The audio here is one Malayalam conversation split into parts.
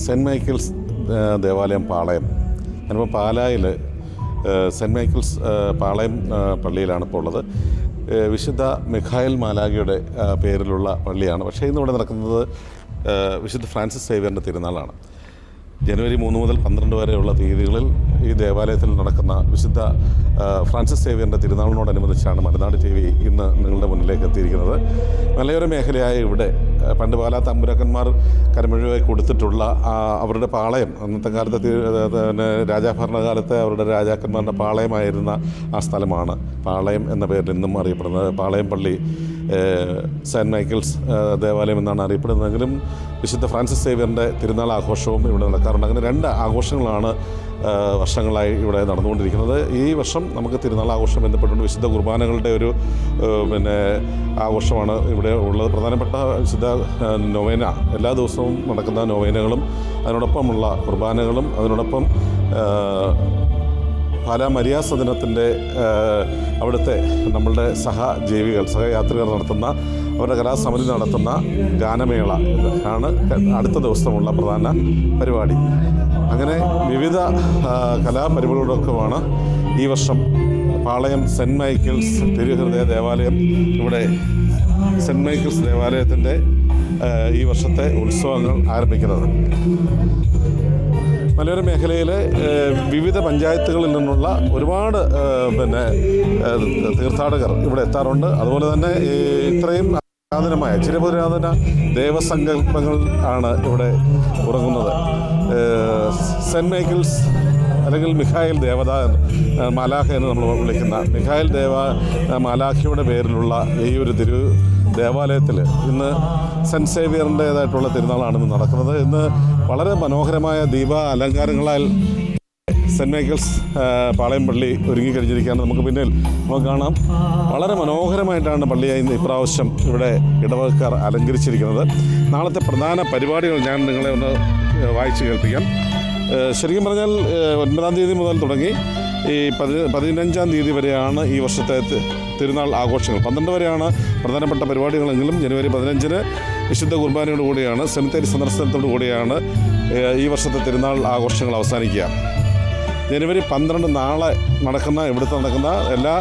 സെൻറ്റ് മൈക്കിൾസ് ദേവാലയം പാളയം. ഞാനിപ്പോൾ പാലായിൽ സെൻറ്റ് മൈക്കിൾസ് പാളയം പള്ളിയിലാണ് ഇപ്പോൾ ഉള്ളത്. വിശുദ്ധ മിഖായേൽ മാലാഖയുടെ പേരിലുള്ള പള്ളിയാണ്. പക്ഷേ ഇന്നിവിടെ നടക്കുന്നത് വിശുദ്ധ ഫ്രാൻസിസ് സേവ്യറിൻ്റെ തിരുനാളാണ്. ജനുവരി 3 മുതൽ 12 വരെയുള്ള തീയതികളിൽ ഈ ദേവാലയത്തിൽ നടക്കുന്ന വിശുദ്ധ ഫ്രാൻസിസ് സേവ്യറിൻ്റെ തിരുനാളിനോടനുബന്ധിച്ചാണ് മലനാട് TV ഇന്ന് നിങ്ങളുടെ മുന്നിലേക്ക് എത്തിയിരിക്കുന്നത്. മലയോര മേഖലയായ ഇവിടെ പണ്ട് പാലാ തമ്പുരാക്കന്മാർ കരമൊഴിവായി കൊടുത്തിട്ടുള്ള അവരുടെ പാളയം, അന്നത്തെ കാലത്തെ രാജാഭരണകാലത്തെ അവരുടെ രാജാക്കന്മാരുടെ പാളയമായിരുന്ന ആ സ്ഥലമാണ് പാളയം എന്ന പേരിൽ ഇന്നും അറിയപ്പെടുന്നത്. പാളയം പള്ളി സെൻറ്റ് മൈക്കിൾസ് ദേവാലയം എന്നാണ് അറിയപ്പെടുന്നതെങ്കിലും വിശുദ്ധ ഫ്രാൻസിസ് സേവ്യറിൻ്റെ തിരുനാൾ ആഘോഷവും ഇവിടെ നടക്കാറുണ്ട്. അങ്ങനെ 2 ആഘോഷങ്ങളാണ് വർഷങ്ങളായി ഇവിടെ നടന്നുകൊണ്ടിരിക്കുന്നത്. ഈ വർഷം നമുക്ക് തിരുനാൾ ആഘോഷം ബന്ധപ്പെട്ടുകൊണ്ട് വിശുദ്ധ കുർബാനകളുടെ ഒരു ആഘോഷമാണ് ഇവിടെ ഉള്ളത്. പ്രധാനപ്പെട്ട വിശുദ്ധ നൊവേന, എല്ലാ ദിവസവും നടക്കുന്ന നൊവേനകളും അതിനോടൊപ്പമുള്ള കുർബാനകളും അതിനോടൊപ്പം പാലാ മരിയാ സദനത്തിൻ്റെ അവിടുത്തെ നമ്മളുടെ സഹയാത്രികർ നടത്തുന്ന അവരുടെ കലാസമിതി നടത്തുന്ന ഗാനമേള ആണ് അടുത്ത ദിവസമുള്ള പ്രധാന പരിപാടി. അങ്ങനെ വിവിധ കലാപരിപാടികളൊക്കെയാണ് ഈ വർഷം പാളയം സെൻറ്റ് മൈക്കിൾസ് തിരുഹൃദയ ദേവാലയം, ഇവിടെ സെൻറ്റ് മൈക്കിൾസ് ദേവാലയത്തിൻ്റെ ഈ വർഷത്തെ ഉത്സവങ്ങൾ ആരംഭിക്കുന്നത്. മലയോര മേഖലയിലെ വിവിധ പഞ്ചായത്തുകളിൽ നിന്നുള്ള ഒരുപാട് തീർത്ഥാടകർ ഇവിടെ എത്താറുണ്ട്. അതുപോലെ തന്നെ ഇത്രയും പുരാതനമായ ചിരപുരാതന ദേവസങ്കല്പങ്ങൾ ആണ് ഇവിടെ ഉറങ്ങുന്നത്. സെൻറ്റ് മൈക്കിൾസ് അല്ലെങ്കിൽ മിഖായേൽ മാലാഖ എന്ന് നമ്മൾ വിളിക്കുന്ന മിഖായേൽ മാലാഖയുടെ പേരിലുള്ള ഈ ഒരു ദേവാലയത്തിൽ ഇന്ന് സെൻറ്റ് സേവ്യറിൻ്റേതായിട്ടുള്ള തിരുനാളാണ് നടക്കുന്നത്. ഇന്ന് വളരെ മനോഹരമായ അലങ്കാരങ്ങളാൽ സെൻറ്റ് മൈക്കിൾസ് പാളയം പള്ളി ഒരുങ്ങിക്കഴിഞ്ഞിരിക്കുകയാണ്. നമുക്ക് പിന്നിൽ നമുക്ക് കാണാം. വളരെ മനോഹരമായിട്ടാണ് പള്ളിയായി ഇപ്രാവശ്യം ഇവിടെ ഇടവകക്കാർ അലങ്കരിച്ചിരിക്കുന്നത്. നാളത്തെ പ്രധാന പരിപാടികൾ ഞാൻ നിങ്ങളെ ഒന്ന് വായിച്ച് കേൾപ്പിക്കാം. ശരിക്കും പറഞ്ഞാൽ 9-ാം തീയതി മുതൽ തുടങ്ങി ഈ 15-ാം തീയതി വരെയാണ് ഈ വർഷത്തെ തിരുനാൾ ആഘോഷങ്ങൾ. 12 വരെയാണ് പ്രധാനപ്പെട്ട പരിപാടികളെങ്കിലും ജനുവരി 15-ന് വിശുദ്ധ കുർബാനയോട് കൂടിയാണ്, സെമിത്തേരി സന്ദർശനത്തോടു കൂടിയാണ് ഈ വർഷത്തെ തിരുനാൾ ആഘോഷങ്ങൾ അവസാനിക്കുക. ജനുവരി 12 നാളെ ഇവിടുത്തെ നടക്കുന്ന എല്ലാ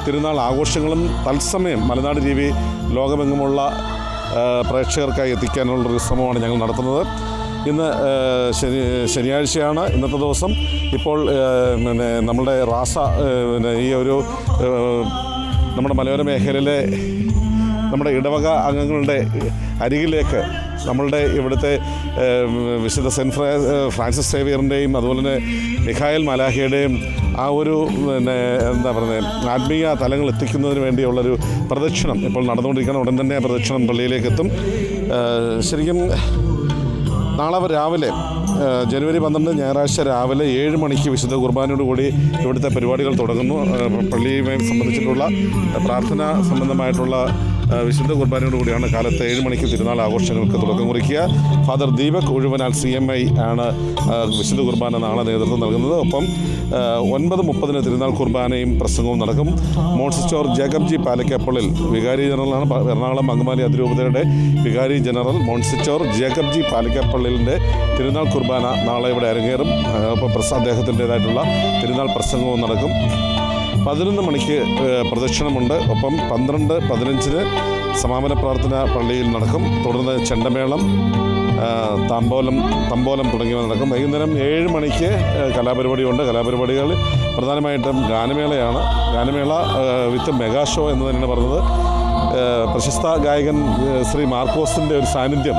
തിരുനാൾ ആഘോഷങ്ങളും തത്സമയം മലനാട് TV ലോകമെങ്ങുമുള്ള പ്രേക്ഷകർക്കായി എത്തിക്കാനുള്ളൊരു ശ്രമമാണ് ഞങ്ങൾ നടത്തുന്നത്. ഇന്ന് ശനിയാഴ്ചയാണ് ഇന്നത്തെ ദിവസം. ഇപ്പോൾ നമ്മുടെ ഈ ഒരു നമ്മുടെ മലയോര മേഖലയിലെ നമ്മുടെ ഇടവക അംഗങ്ങളുടെ അരികിലേക്ക് നമ്മളുടെ ഇവിടുത്തെ വിശുദ്ധ ഫ്രാൻസിസ് സേവ്യറിൻ്റെയും അതുപോലെ തന്നെ മിഖായേൽ മാലാഖയുടെയും ആ ഒരു ആത്മീയ തലങ്ങൾ എത്തിക്കുന്നതിന് വേണ്ടിയുള്ളൊരു പ്രദക്ഷിണം ഇപ്പോൾ നടന്നുകൊണ്ടിരിക്കണം. ഉടൻ തന്നെ പ്രദക്ഷിണം പള്ളിയിലേക്ക് എത്തും. ശരിക്കും നാളെ രാവിലെ ജനുവരി 12 ഞായറാഴ്ച രാവിലെ 7 മണിക്ക് വിശുദ്ധ കുർബാനയോട് കൂടി ഇവിടുത്തെ പരിപാടികൾ തുടങ്ങുന്നു. പള്ളിയുമായി സംബന്ധിച്ചിട്ടുള്ള പ്രാർത്ഥന സംബന്ധമായിട്ടുള്ള വിശുദ്ധ കുർബാനയോട് കൂടിയാണ് കാലത്ത് 7 മണിക്ക് തിരുനാൾ ആഘോഷങ്ങൾക്ക് തുടക്കം കുറിക്കുക. ഫാദർ ദീപക് ഉഴുവനാൽ CMI ആണ് വിശുദ്ധ കുർബാന നാളെ നേതൃത്വം നൽകുന്നത്. ഒപ്പം 9:30 തിരുനാൾ കുർബാനയും പ്രസംഗവും നടക്കും. മോൺസിസ്റ്റർ ജേക്കബ് ജി പാലക്കപ്പള്ളിൽ വികാരി ജനറലാണ്. എറണാകുളം അങ്കമാലി അതിരൂപതയുടെ വികാരി ജനറൽ മോൺസിസ്റ്റർ ജേക്കബ് ജി പാലക്കപ്പള്ളിലിൻ്റെ തിരുനാൾ കുർബാന നാളെ ഇവിടെ അരങ്ങേറും. ഒപ്പം അദ്ദേഹത്തിൻ്റേതായിട്ടുള്ള തിരുനാൾ പ്രസംഗവും നടക്കും. 11 മണിക്ക് പ്രദക്ഷിണമുണ്ട്. ഒപ്പം 12-15 സമാപന പ്രാർത്ഥന പള്ളിയിൽ നടക്കും. തുടർന്ന് ചെണ്ടമേളം, തമ്പോലം തുടങ്ങിയവ നടക്കും. വൈകുന്നേരം 7 മണിക്ക് കലാപരിപാടിയുണ്ട്. കലാപരിപാടികൾ പ്രധാനമായിട്ടും ഗാനമേളയാണ്. ഗാനമേള വിത്ത് മെഗാ ഷോ എന്ന് തന്നെയാണ് പറഞ്ഞത്. പ്രശസ്ത ഗായകൻ ശ്രീ മാർക്കോസിൻ്റെ ഒരു സാന്നിധ്യം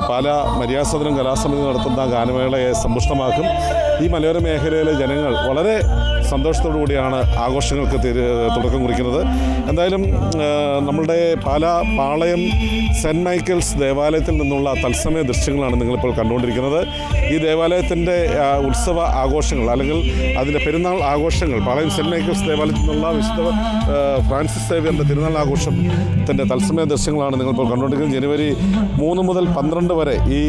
പാലാ മരിയാ സദനം കലാസമിതി നടത്തുന്ന ഗാനമേളയെ സമ്പുഷ്ടമാക്കും. ഈ മലയോര മേഖലയിലെ ജനങ്ങൾ വളരെ സന്തോഷത്തോടു കൂടിയാണ് ആഘോഷങ്ങൾക്ക് തുടക്കം കുറിക്കുന്നത്. എന്തായാലും നമ്മളുടെ പാളയം സെൻറ്റ് മൈക്കിൾസ് ദേവാലയത്തിൽ നിന്നുള്ള തത്സമയ ദൃശ്യങ്ങളാണ് നിങ്ങളിപ്പോൾ കണ്ടുകൊണ്ടിരിക്കുന്നത്. ഈ ദേവാലയത്തിൻ്റെ ഉത്സവ ആഘോഷങ്ങൾ അല്ലെങ്കിൽ അതിൻ്റെ പെരുന്നാൾ ആഘോഷങ്ങൾ, പാളയം സെൻറ്റ് മൈക്കിൾസ് ദേവാലയത്തിൽ നിന്നുള്ള വിശുദ്ധ ഫ്രാൻസിസ് സേവ്യറിൻ്റെ തിരുനാൾ ആഘോഷത്തിൻ്റെ തത്സമയ ദൃശ്യങ്ങളാണ് നിങ്ങളിപ്പോൾ കണ്ടുകൊണ്ടിരിക്കുന്നത്. ജനുവരി 3 മുതൽ 12 വരെ ഈ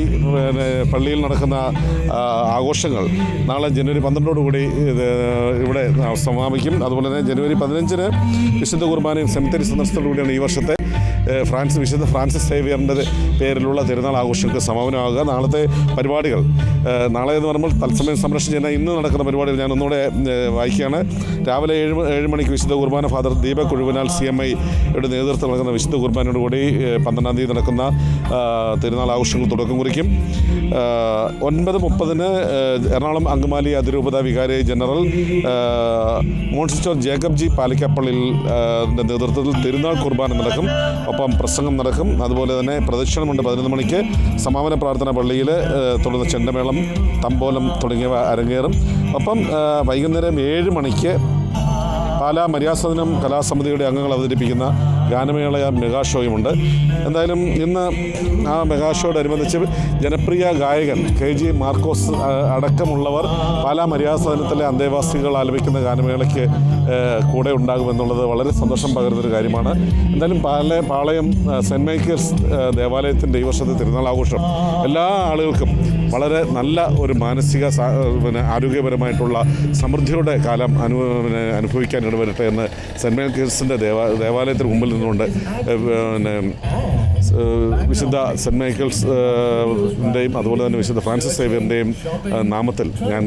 പള്ളിയിൽ നടക്കുന്ന ആഘോഷങ്ങൾ നാളെ ജനുവരി 12 ഇവിടെ സമാപിക്കും. അതുപോലെ തന്നെ ജനുവരി 15 വിശുദ്ധ കുർബാനയും സെമിത്തേരി സന്ദർശനത്തോടുകൂടിയാണ് ഈ വർഷത്തെ വിശുദ്ധ ഫ്രാൻസിസ് സേവിയറിൻ്റെ പേരിലുള്ള തിരുനാൾ ആഘോഷങ്ങൾക്ക് സമാപനമാകുക. നാളത്തെ പരിപാടികൾ, നാളെ എന്ന് പറയുമ്പോൾ തത്സമയം സംരക്ഷണം ചെയ്യുന്ന ഇന്ന് നടക്കുന്ന പരിപാടികൾ ഞാൻ ഒന്നുകൂടെ വായിക്കുകയാണ്. രാവിലെ 7 മണിക്ക് വിശുദ്ധ കുർബാന ഫാദർ ദീപക് കുഴുവനാൽ CMI യുടെ നേതൃത്വത്തിൽ നടക്കുന്ന വിശുദ്ധ കുർബാനയോടുകൂടി 12-ാം തീയതി നടക്കുന്ന തിരുനാൾ ആഘോഷങ്ങൾ തുടക്കം കുറിക്കും. 9:30 എറണാകുളം അങ്കമാലി അതിരൂപത വികാരി ജനറൽ മോൺസിസ്റ്റർ ജേക്കബ് ജി പാലിക്കപ്പള്ളിൽ നേതൃത്വത്തിൽ തിരുനാൾ കുർബാന നടക്കും. ഒപ്പം പ്രസംഗം നടക്കും. അതുപോലെ തന്നെ പ്രദക്ഷിണമുണ്ട് 11 മണിക്ക്. സമാപന പ്രാർത്ഥന പള്ളിയിൽ, തുടർന്ന് ചെണ്ടമേളം, തമ്പോലം തുടങ്ങിയവ അരങ്ങേറും. ഒപ്പം വൈകുന്നേരം 7 മണിക്ക് പാലാ മര്യാസദനം കലാസമിതിയുടെ അംഗങ്ങൾ അവതരിപ്പിക്കുന്ന ഗാനമേള മെഗാ ഷോയുമുണ്ട്. എന്തായാലും ഇന്ന് ആ മെഗാ ഷോയോടനുബന്ധിച്ച് ജനപ്രിയ ഗായകൻ KG മാർക്കോസ് അടക്കമുള്ളവർ പാലാ മര്യാസദനത്തിലെ അന്തേവാസികൾ ആലപിക്കുന്ന ഗാനമേളയ്ക്ക് കൂടെ ഉണ്ടാകുമെന്നുള്ളത് വളരെ സന്തോഷം പകരുന്നൊരു കാര്യമാണ്. എന്തായാലും പാളയം സെൻറ്റ് മൈക്കിൾസ് ദേവാലയത്തിൻ്റെ ഈ വർഷത്തെ തിരുനാൾ ആഘോഷം എല്ലാ ആളുകൾക്കും വളരെ നല്ല ഒരു മാനസിക ആരോഗ്യപരമായിട്ടുള്ള സമൃദ്ധിയുടെ കാലം അനുഭവിക്കാൻ ഇടവരട്ടെ എന്ന് സെൻറ്റ് മൈക്കിൾസിൻ്റെ ദേവാലയത്തിന് മുമ്പിൽ നിന്നുകൊണ്ട് വിശുദ്ധ സെൻറ്റ് മൈക്കിൾസിൻ്റെയും അതുപോലെ തന്നെ വിശുദ്ധ ഫ്രാൻസിസ് സേവിയറിൻ്റെയും നാമത്തിൽ ഞാൻ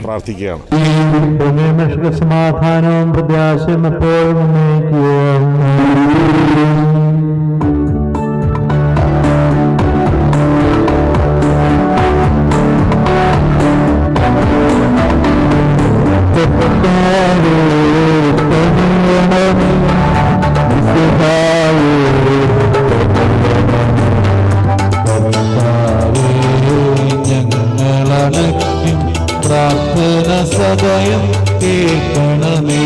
പ്രാർത്ഥിക്കുകയാണ്. സമാധാനവും പ്രത്യാശയും എപ്പോഴും പ്രാർത്ഥന സദയം കേൾക്കണമേ.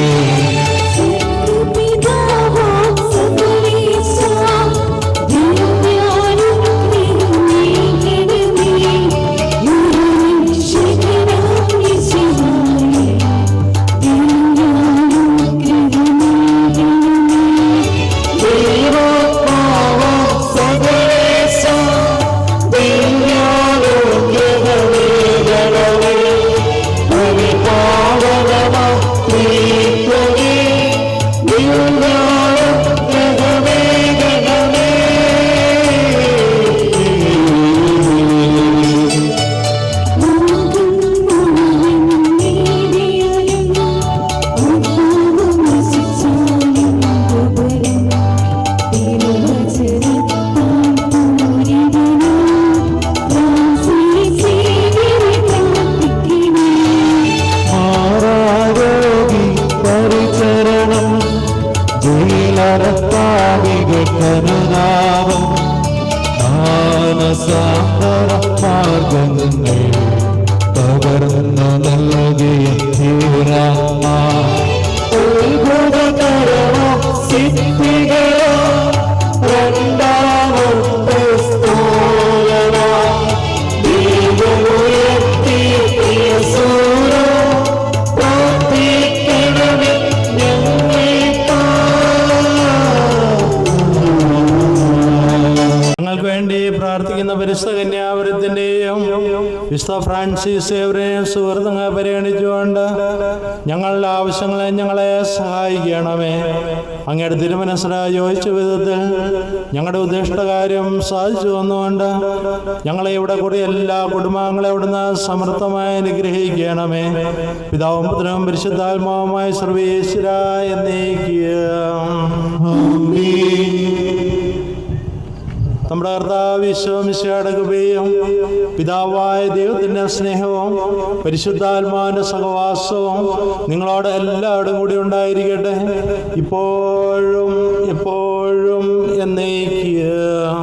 മാർഗങ്ങൾ പകർന്നു നൽകിയ സിദ്ധികളോ രണ്ടാമത്തെ പ്രാർത്ഥിക്കുന്ന പരിശുദ്ധ കന്യാവരത്തിൻ്റെയും വിശുദ്ധ ഫ്രാൻസിസ് സേവ്യറെയും സുഹൃത്തുക്കളെ പരിഗണിച്ചുകൊണ്ട് ഞങ്ങളുടെ ആവശ്യങ്ങളെ ഞങ്ങളെ സഹായിക്കണമേ. അങ്ങയുടെ തിരുമനസ്സിന് യോജിച്ച വിധത്തിൽ ഞങ്ങളുടെ ഉദ്ദിഷ്ടകാര്യം സാധിച്ചു വന്നുകൊണ്ട് ഞങ്ങളെ ഇവിടെ കൂടി എല്ലാ കുടുംബാംഗങ്ങളെ ഇവിടുന്ന് സമൃദ്ധമായി അനുഗ്രഹിക്കണമേ. പിതാവും പുത്രനും പരിശുദ്ധാത്മാവുമായ സർവേശ്വരായ നമ്മുടെ കർത്താവ് ഈശോമിശിഹായുടെ കൃപയും പിതാവായ ദൈവത്തിൻ്റെ സ്നേഹവും പരിശുദ്ധാത്മാവിൻ്റെ സഹവാസവും നിങ്ങളോട് എല്ലാവരും കൂടി ഉണ്ടായിരിക്കട്ടെ, ഇപ്പോഴും എപ്പോഴും എന്നേക്കും.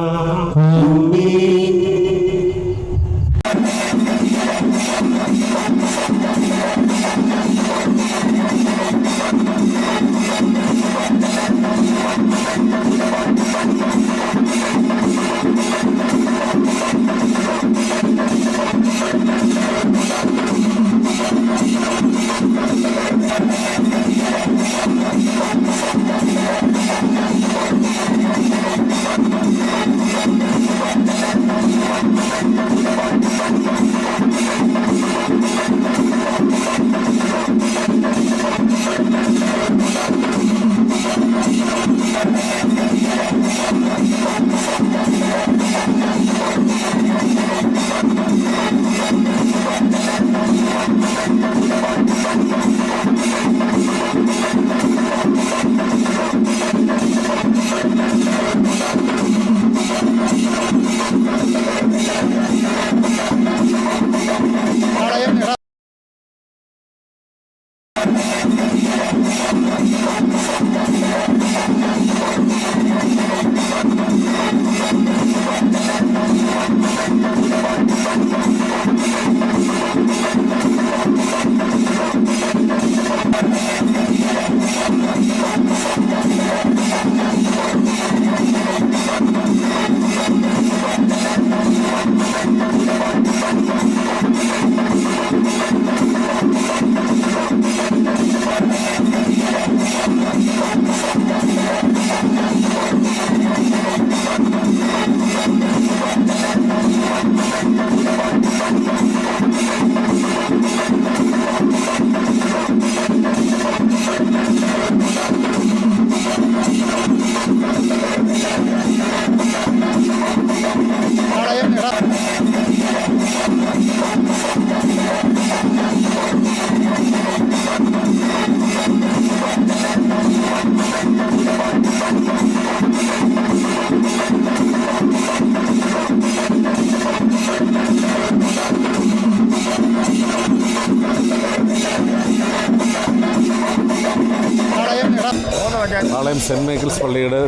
സെൻറ്റ് മൈക്കിൾസ് പള്ളിയുടെ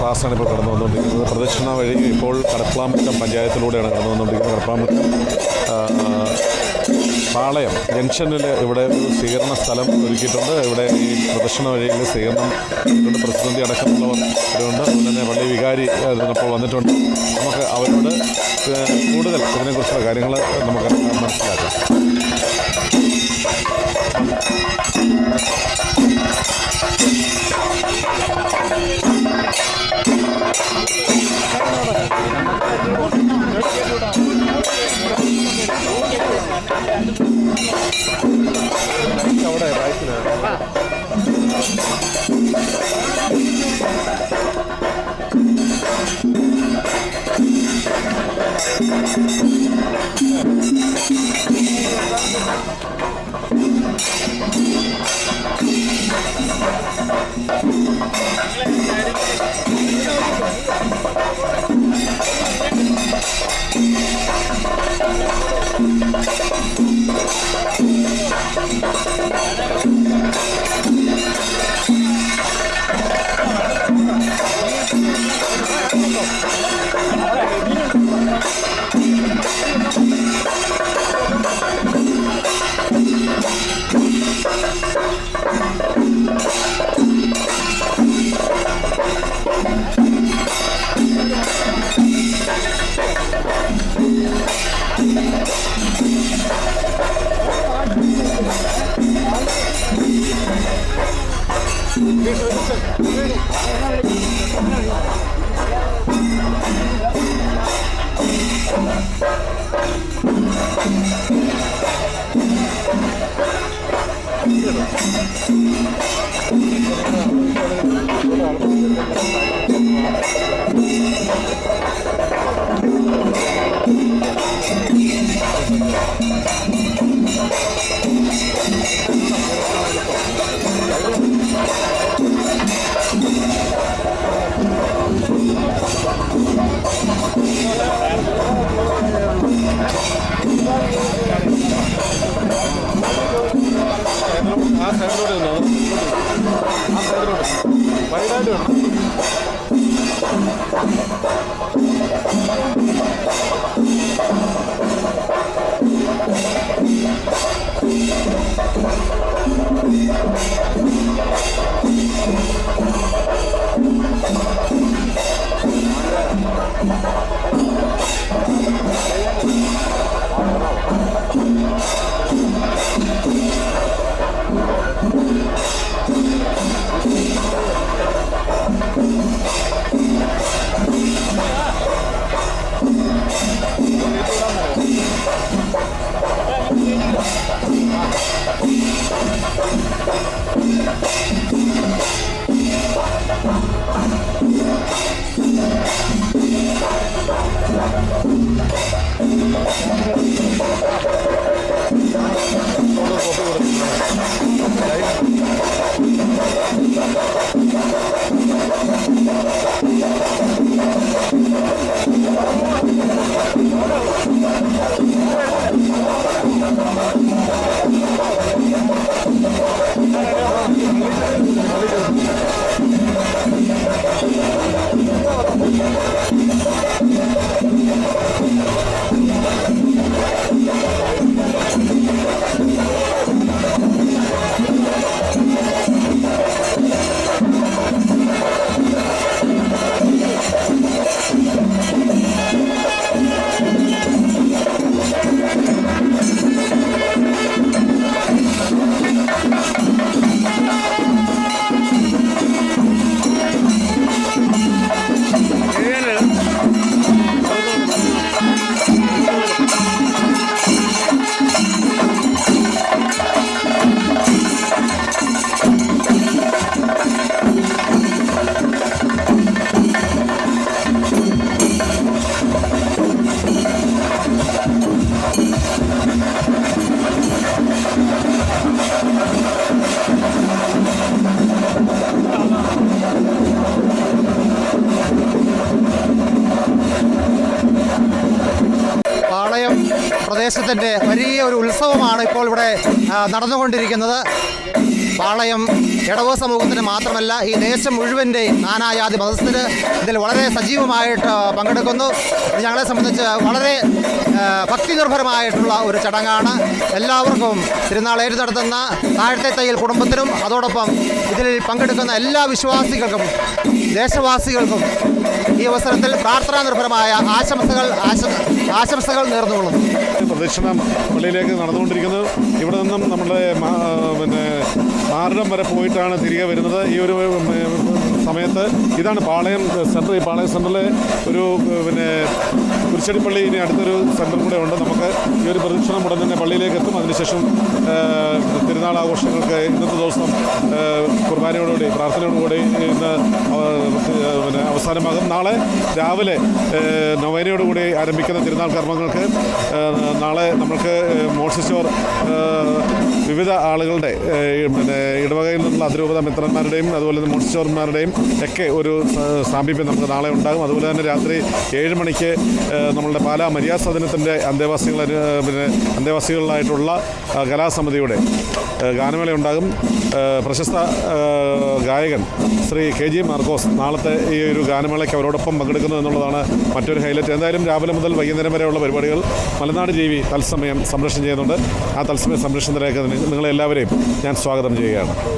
റാസാണ് ഇപ്പോൾ കടന്നു വന്നുകൊണ്ടിരിക്കുന്നത്. പ്രദക്ഷിണ വഴി ഇപ്പോൾ കടപ്ലാമുറ്റം പഞ്ചായത്തിലൂടെയാണ് കടന്നു വന്നുകൊണ്ടിരിക്കുന്നത്. കടപ്ലാമുറ്റം പാളയം ജംഗ്ഷനിൽ ഇവിടെ ഒരു സ്വീകരണ സ്ഥലം ഒരുക്കിയിട്ടുണ്ട്. ഇവിടെ ഈ പ്രദക്ഷിണ വഴിയിൽ സ്വീകരണം ഇവിടെ പ്രസിഡന്റ് അടക്കമുള്ളവർ ഇവിടെയുണ്ട്. അതുപോലെ തന്നെ പള്ളി വികാരി ഇതിനപ്പോൾ വന്നിട്ടുണ്ട്. നമുക്ക് അവരോട് കൂടുതൽ ഇതിനെക്കുറിച്ചുള്ള കാര്യങ്ങൾ നമുക്ക് മനസ്സിലാക്കാം. അവിടെ പ്രദേശത്തിൻ്റെ വലിയ ഒരു ഉത്സവമാണ് ഇപ്പോൾ ഇവിടെ നടന്നുകൊണ്ടിരിക്കുന്നത്. പാളയം ഇടവ സമൂഹത്തിന് മാത്രമല്ല ഈ ദേശം മുഴുവൻ്റെയും നാനാജാതി മതസ്ഥർ ഇതിൽ വളരെ സജീവമായിട്ട് പങ്കെടുക്കുന്നു. ഇത് ഞങ്ങളെ സംബന്ധിച്ച് വളരെ ഭക്തി നിർഭരമായിട്ടുള്ള ഒരു ചടങ്ങാണ്. എല്ലാവർക്കും തിരുനാൾ ഏറ്റു നടത്തുന്ന താഴത്തെ തയ്യൽ കുടുംബത്തിനും അതോടൊപ്പം ഇതിൽ പങ്കെടുക്കുന്ന എല്ലാ വിശ്വാസികൾക്കും ദേശവാസികൾക്കും ഈ അവസരത്തിൽ പ്രാർത്ഥനാ നിർഭരമായ ആശംസകൾ നേർന്നുകൊള്ളുന്നു. പ്രദക്ഷിണം പള്ളിയിലേക്ക് നടന്നുകൊണ്ടിരിക്കുന്നത്. ഇവിടെ നിന്നും നമ്മുടെ മാറിടം വരെ പോയിട്ടാണ് തിരികെ വരുന്നത്. ഈ ഒരു സമയത്ത് ഇതാണ് പാളയം സെൻറ്റർ. ഈ പാളയം സെൻറ്ററിലെ ഒരു കുരിശടിപ്പള്ളി ഇനി അടുത്തൊരു സെൻറ്റർ കൂടെ ഉണ്ട്. നമുക്ക് ഈ ഒരു പ്രദക്ഷിണം ഉടൻ തന്നെ പള്ളിയിലേക്ക് എത്തും. അതിനുശേഷം തിരുനാൾ ആഘോഷങ്ങൾക്ക് ഇന്നത്തെ ദിവസം കുർബാനയോടുകൂടി പ്രാർത്ഥനയോടുകൂടി ഇന്ന് അവസാനമാകും. നാളെ രാവിലെ നൊവേനയോടുകൂടി ആരംഭിക്കുന്ന തിരുനാൾ കർമ്മങ്ങൾക്ക് നാളെ നമുക്ക് മോൺസിസ്റ്റോർ വിവിധ ആളുകളുടെ ഇടവകയിൽ നിന്നുള്ള അതിരൂപത മിത്രന്മാരുടെയും അതുപോലെ തന്നെ മോൺസിസ്റ്റോർമാരുടെയും ഒക്കെ ഒരു സാമീപ്യം നമുക്ക് നാളെ ഉണ്ടാകും. അതുപോലെ തന്നെ രാത്രി 7 മണിക്ക് നമ്മളുടെ പാലാ മരിയാ സദനത്തിൻ്റെ അന്തേവാസികളിലായിട്ടുള്ള കലാസമിതിയുടെ ഗാനമേള ഉണ്ടാകും. പ്രശസ്ത ഗായകൻ ശ്രീ KG മാർക്കോസ് നാളത്തെ ഈ ഒരു ഗാനമേളയ്ക്ക് അവരോടൊപ്പം പങ്കെടുക്കുന്നു എന്നുള്ളതാണ് മറ്റൊരു ഹൈലൈറ്റ്. എന്തായാലും രാവിലെ മുതൽ വൈകുന്നേരം വരെയുള്ള പരിപാടികൾ മലനാട് TV തത്സമയം സംപ്രേഷണം ചെയ്യുന്നുണ്ട്. ആ തത്സമയ സംപ്രേഷണത്തിലേക്ക് നിങ്ങളെല്ലാവരെയും ഞാൻ സ്വാഗതം ചെയ്യുകയാണ്.